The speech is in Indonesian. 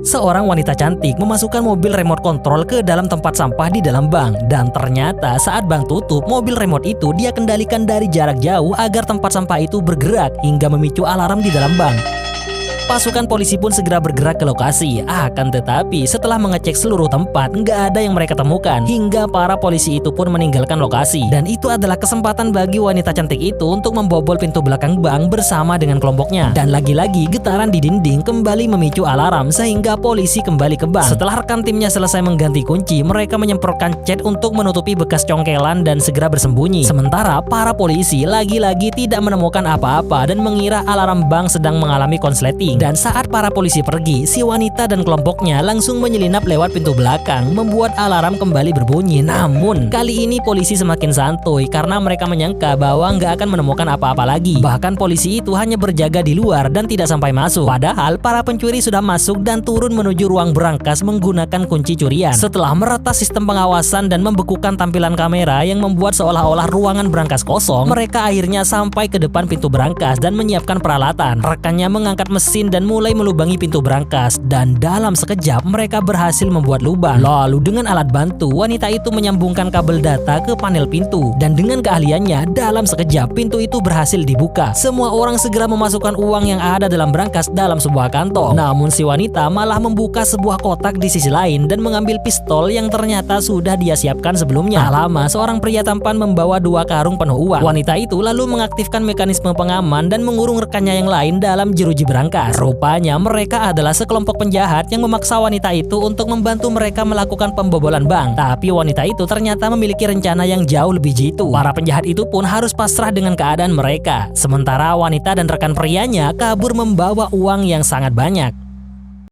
Seorang wanita cantik memasukkan mobil remote control ke dalam tempat sampah di dalam bank. Dan ternyata saat bank tutup, mobil remote itu dia kendalikan dari jarak jauh agar tempat sampah itu bergerak hingga memicu alarm di dalam bank. Pasukan polisi pun segera bergerak ke lokasi. Akan tetapi setelah mengecek seluruh tempat, nggak ada yang mereka temukan. Hingga para polisi itu pun meninggalkan lokasi. Dan itu adalah kesempatan bagi wanita cantik itu untuk membobol pintu belakang bank bersama dengan kelompoknya. Dan lagi-lagi getaran di dinding kembali memicu alarm sehingga polisi kembali ke bank. Setelah rekan timnya selesai mengganti kunci, mereka menyemprotkan cat untuk menutupi bekas congkelan dan segera bersembunyi. Sementara para polisi lagi-lagi tidak menemukan apa-apa dan mengira alarm bank sedang mengalami konsleting. Dan saat para polisi pergi, si wanita dan kelompoknya langsung menyelinap lewat pintu belakang, membuat alarm kembali berbunyi. Namun, kali ini polisi semakin santuy karena mereka menyangka bahwa nggak akan menemukan apa-apa lagi. Bahkan polisi itu hanya berjaga di luar dan tidak sampai masuk. Padahal, para pencuri sudah masuk dan turun menuju ruang berangkas menggunakan kunci curian. Setelah meretas sistem pengawasan dan membekukan tampilan kamera yang membuat seolah-olah ruangan berangkas kosong, mereka akhirnya sampai ke depan pintu berangkas dan menyiapkan peralatan. Rekannya mengangkat mesin dan mulai melubangi pintu berangkas, dan dalam sekejap mereka berhasil membuat lubang. Lalu dengan alat bantu, wanita itu menyambungkan kabel data ke panel pintu, dan dengan keahliannya dalam sekejap pintu itu berhasil dibuka. Semua orang segera memasukkan uang yang ada dalam berangkas dalam sebuah kantong. Namun si wanita malah membuka sebuah kotak di sisi lain dan mengambil pistol yang ternyata sudah dia siapkan sebelumnya. Tak lama seorang pria tampan membawa 2 karung penuh uang. Wanita itu lalu mengaktifkan mekanisme pengaman dan mengurung rekannya yang lain dalam jeruji berangkas. Rupanya mereka adalah sekelompok penjahat yang memaksa wanita itu untuk membantu mereka melakukan pembobolan bank. Tapi wanita itu ternyata memiliki rencana yang jauh lebih jitu. Para penjahat itu pun harus pasrah dengan keadaan mereka. Sementara wanita dan rekan prianya kabur membawa uang yang sangat banyak.